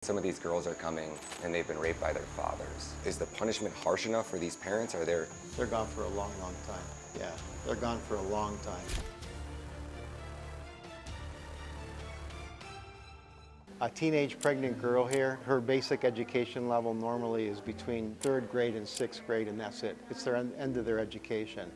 Some of these girls are coming and they've been raped by their fathers. Is the punishment harsh enough for these parents? Are there... They're gone for a long, long time. Yeah, they're gone for a long time. A teenage pregnant girl here, her basic education level normally is between 3rd grade and 6th grade, and that's it. It's their end of their education.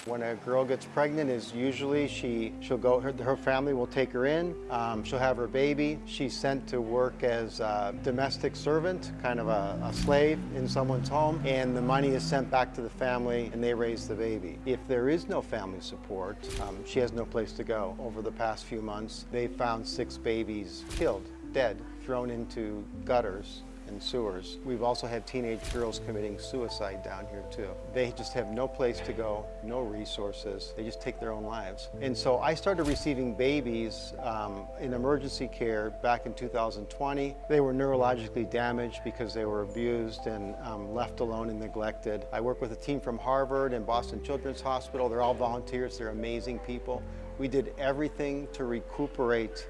When a girl gets pregnant, is usually she'll go, her family will take her in, she'll have her baby. She's sent to work as a domestic servant, kind of a slave in someone's home, and the money is sent back to the family and they raise the baby. If there is no family support, she has no place to go. Over the past few months, they've found 6 babies killed, dead, thrown into gutters and sewers. We've also had teenage girls committing suicide down here too. They just have no place to go, no resources. They just take their own lives. And so I started receiving babies in emergency care back in 2020. They were neurologically damaged because they were abused and left alone and neglected. I work with a team from Harvard and Boston Children's Hospital. They're all volunteers, they're amazing people. We did everything to recuperate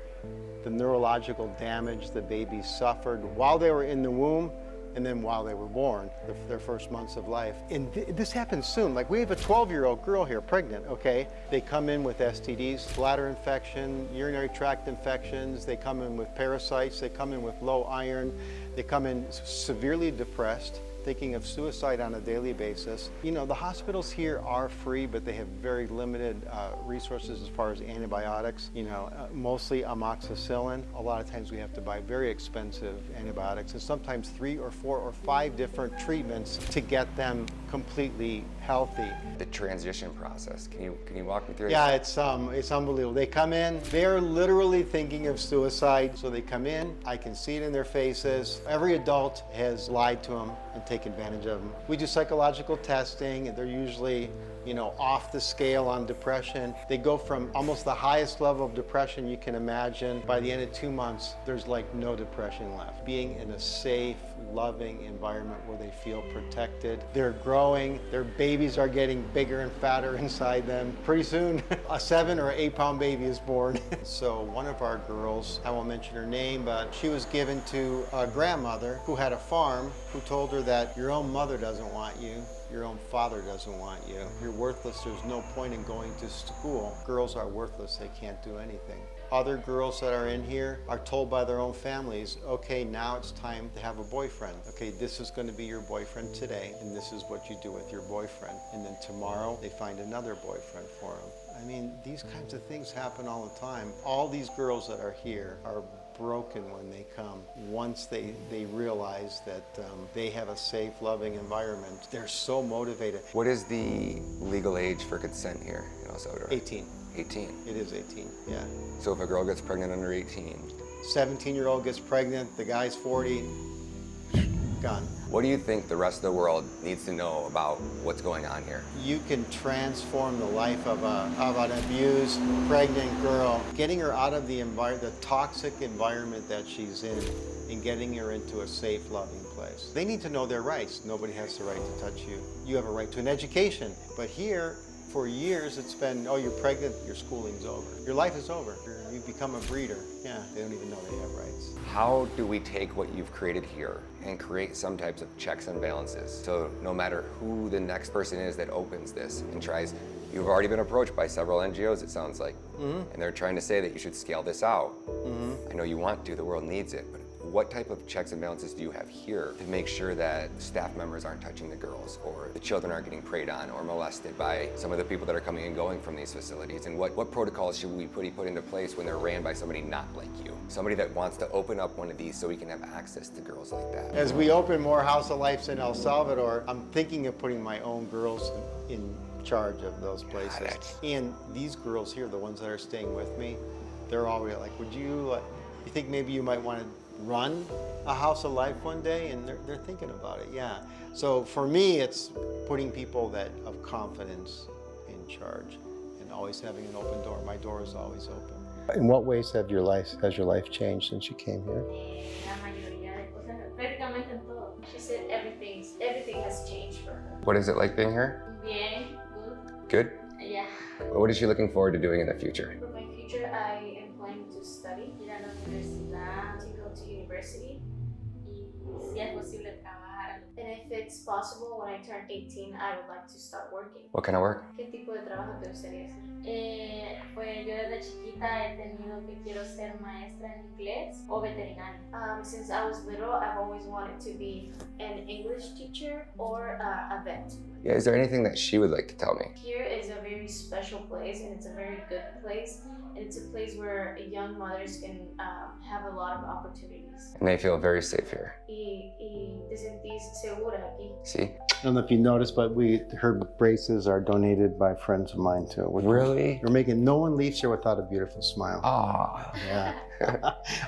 the neurological damage the babies suffered while they were in the womb and then while they were born, their first months of life. And this happens soon. Like, we have a 12-year-old girl here, pregnant, okay? They come in with STDs, bladder infection, urinary tract infections. They come in with parasites. They come in with low iron. They come in severely depressed, thinking of suicide on a daily basis. You know, the hospitals here are free, but they have very limited resources as far as antibiotics. You know, mostly amoxicillin. A lot of times we have to buy very expensive antibiotics, and sometimes 3 or 4 or 5 different treatments to get them completely healthy. The transition process, can you walk me through Yeah, it? it's unbelievable. They come in, they're literally thinking of suicide. So they come in, I can see it in their faces. Every adult has lied to them and taken advantage of them. We do psychological testing, and they're usually, you know, off the scale on depression. They go from almost the highest level of depression you can imagine. By the end of 2 months, there's like no depression left. Being in a safe, loving environment where they feel protected. They're growing, their babies are getting bigger and fatter inside them. Pretty soon, a 7 or 8 pound baby is born. So one of our girls, I won't mention her name, but she was given to a grandmother who had a farm, who told her that your own mother doesn't want you. Your own father doesn't want you. You're worthless. There's no point in going to school. Girls are worthless. They can't do anything. Other girls that are in here are told by their own families, okay, now it's time to have a boyfriend. Okay, this is going to be your boyfriend today, and this is what you do with your boyfriend. And then tomorrow, they find another boyfriend for them. I mean, these kinds of things happen all the time. All these girls that are here are broken when they come. Once they realize that they have a safe, loving environment, they're so motivated. What is the legal age for consent here in El Salvador? 18. 18? It is 18, yeah. So if a girl gets pregnant under 18? 17-year-old gets pregnant, the guy's 40, gone. What do you think the rest of the world needs to know about what's going on here? You can transform the life of an abused pregnant girl, getting her out of the toxic environment that she's in and getting her into a safe, loving place. They need to know their rights. Nobody has the right to touch you. You have a right to an education. But here, for years, it's been, oh, you're pregnant, your schooling's over. Your life is over. You become a breeder. Yeah, they don't even know they have rights. How do we take what you've created here and create some types of checks and balances? So no matter who the next person is that opens this and tries, you've already been approached by several NGOs, it sounds like, and they're trying to say that you should scale this out. I know you want to, the world needs it, but what type of checks and balances do you have here to make sure that staff members aren't touching the girls, or the children aren't getting preyed on or molested by some of the people that are coming and going from these facilities? And what protocols should we put into place when they're ran by somebody not like you? Somebody that wants to open up one of these so we can have access to girls like that. As we open more House of Lives in El Salvador, I'm thinking of putting my own girls in charge of those places. And these girls here, the ones that are staying with me, they're already like, would you think maybe you might want to run a House of Life one day? And they're thinking about it, yeah. So for me, it's putting people that of confidence in charge and always having an open door. My door is always open. In what ways has your life changed since you came here? La mayoría de cosas, prácticamente en todo. She said everything has changed for her. What is it like being here? Bien, good. Good? Yeah. What is she looking forward to doing in the future? For my future, I am planning to study study, ir a la universidad, to go to university, y si es posible trabajar. And if it's possible, when I turn 18, I would like to start working. What kind of work? ¿Qué tipo de trabajo te gustaría hacer? Pues yo desde chiquita he tenido que quiero ser maestra en inglés o veterinaria. Since I was little, I've always wanted to be an English teacher or a vet. Yeah, is there anything that she would like to tell me? Here is a very special place, and it's a very good place. And it's a place where young mothers can have a lot of opportunities. And they feel very safe here. Y te sentís segura aquí. See? I don't know if you noticed, but her braces are donated by friends of mine too. Really? We're making no one leaves here without a beautiful smile. Ah, Yeah.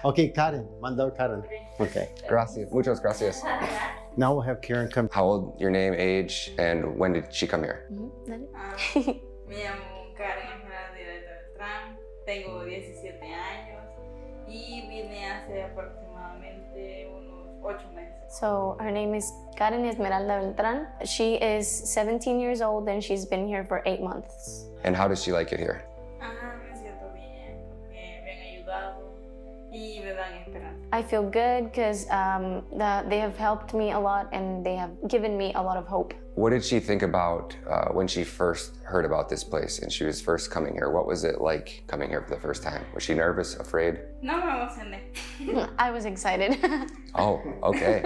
Okay, Karen. Mandar Karen. Okay. gracias. Muchas gracias. Now we'll have Karen come. How old, your name, age, and when did she come here? Me llamo Karen Esmeralda Beltrán, tengo 17 años y vine hace aproximadamente unos 8 meses. So her name is Karen Esmeralda Beltrán. She is 17 years old and she's been here for 8 months. And how does she like it here? Me siento bien, porque me han ayudado y me dan esperanza. I feel good because they have helped me a lot and they have given me a lot of hope. What did she think about when she first heard about this place and she was first coming here? What was it like coming here for the first time? Was she nervous, afraid? No me emocioné. I was excited. Oh, okay.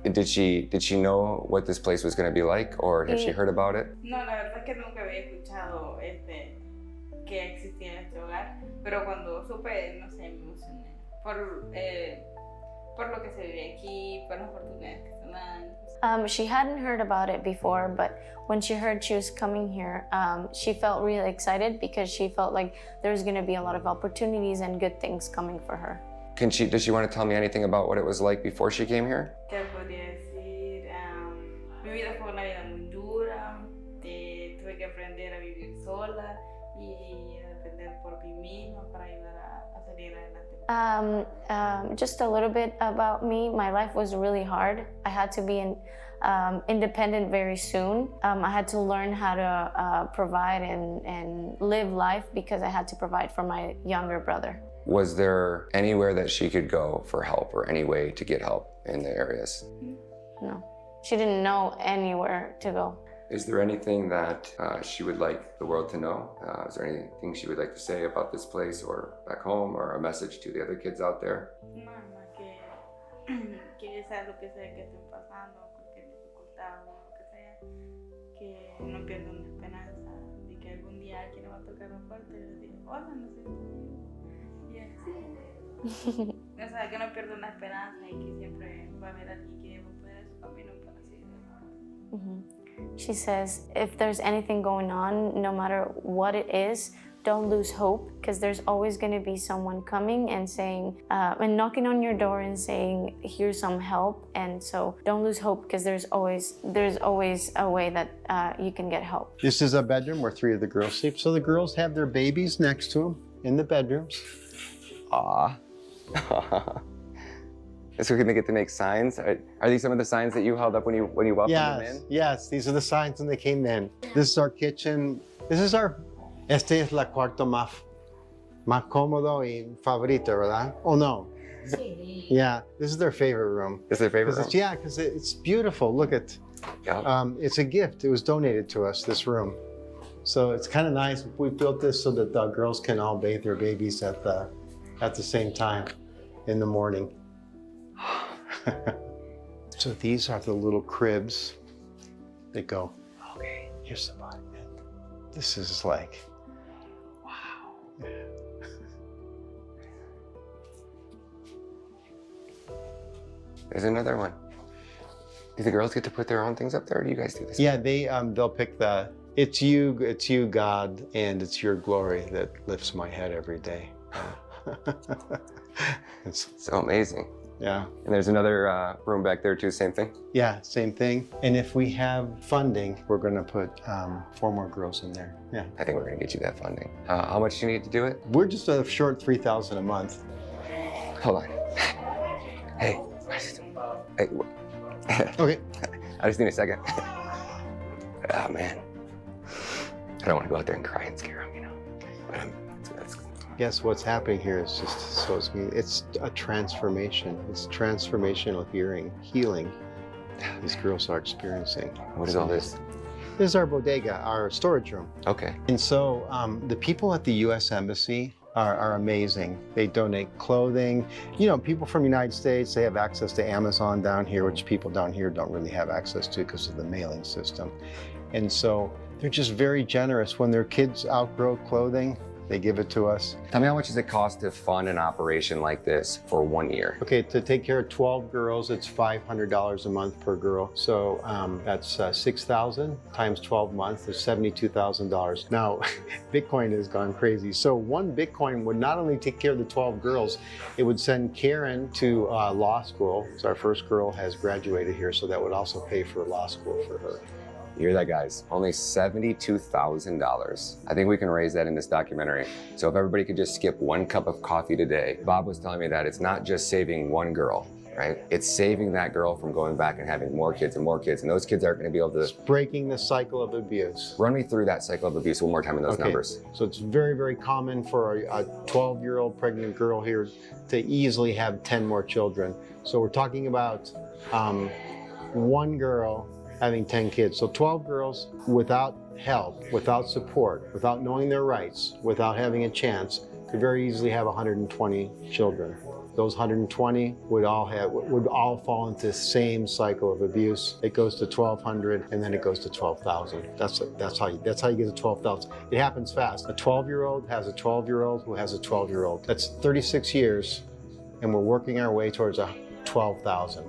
Did she know what this place was going to be like, or had she heard about it? No, la verdad es que nunca había escuchado que existía este hogar, pero cuando supe, no sé, me emocioné por lo que se vive aquí, por las oportunidades que se dan. She hadn't heard about it before, but when she heard she was coming here, she felt really excited because she felt like there's going to be a lot of opportunities and good things coming for her. Does she want to tell me anything about what it was like before she came here? ¿Qué podría decir? Mi vida fue una vida muy dura, tuve que aprender a vivir sola y a depender por mí misma para ayudar a salir adelante. Just a little bit about me. My life was really hard. I had to be independent very soon. I had to learn how to provide and live life because I had to provide for my younger brother. Was there anywhere that she could go for help or any way to get help in the areas? No, she didn't know anywhere to go. Is there anything that she would like the world to know? Is there anything she would like to say about this place or back home, or a message to the other kids out there? No, más que sea lo que sea que estén pasando, cualquier dificultad o lo que sea, que no pierdan la esperanza de que algún día alguien va a tocar la puerta y decir, hola, no sé tú. Y así. O sea, que no pierdan la esperanza y que siempre va a haber alguien que va a poner su camino para seguir. She says, if there's anything going on, no matter what it is, don't lose hope, because there's always going to be someone coming and saying, and knocking on your door and saying, here's some help. And so don't lose hope, because there's always a way that you can get help. This is a bedroom where 3 of the girls sleep. So the girls have their babies next to them in the bedrooms. Ah. So we're gonna get to make signs. Are these some of the signs that you held up when you welcomed them in? Yes, these are the signs when they came in. This is our kitchen. Este es la cuarto más cómodo y favorito, ¿verdad? Oh no. Sí. Yeah, this is their favorite room. This is their favorite room? Yeah, because it's beautiful. Look at, Yeah. it's a gift. It was donated to us, this room. So it's kind of nice. We built this so that the girls can all bathe their babies at the same time in the morning. So these are the little cribs that go, okay, here's the bottom end. This is like, wow. There's another one. Do the girls get to put their own things up there, or do you guys do this? Yeah, they'll pick it's you, God, and it's your glory that lifts my head every day. It's so amazing. Yeah. And there's another room back there too, same thing? Yeah, same thing. And if we have funding, we're gonna put 4 more girls in there. Yeah. I think we're gonna get you that funding. How much do you need to do it? We're just a short $3,000 a month. Hold on. Hey. Hey. Okay. I just need a second. Oh man. I don't want to go out there and cry and scare them, you know. But Guess what's happening here is just so it's a transformation. It's transformational healing these girls are experiencing. What is all this? This is our bodega, our storage room. Okay. And so the people at the U.S. Embassy are amazing. They donate clothing. You know, people from the United States, they have access to Amazon down here, which people down here don't really have access to because of the mailing system. And so they're just very generous. When their kids outgrow clothing, they give it to us. Tell me, how much does it cost to fund an operation like this for 1 year? Okay, to take care of 12 girls, it's $500 a month per girl. So that's 6,000 times 12 months is $72,000. Now, Bitcoin has gone crazy. So one Bitcoin would not only take care of the 12 girls, it would send Karen to law school. So our first girl has graduated here, so that would also pay for law school for her. You hear that, guys? Only $72,000. I think we can raise that in this documentary. So if everybody could just skip 1 cup of coffee today. Bob was telling me that it's not just saving one girl, right? It's saving that girl from going back and having more kids, and those kids aren't going to be able to... It's breaking the cycle of abuse. Run me through that cycle of abuse one more time in those numbers. So it's very, very common for a 12-year-old pregnant girl here to easily have 10 more children. So we're talking about one girl having 10 kids. So 12 girls without help, without support, without knowing their rights, without having a chance, could very easily have 120 children. Those 120 would all fall into the same cycle of abuse. It goes to 1,200 and then it goes to 12,000. That's how you get to 12,000. It happens fast. A 12-year-old has a 12-year-old who has a 12-year-old. That's 36 years, and we're working our way towards a 12,000.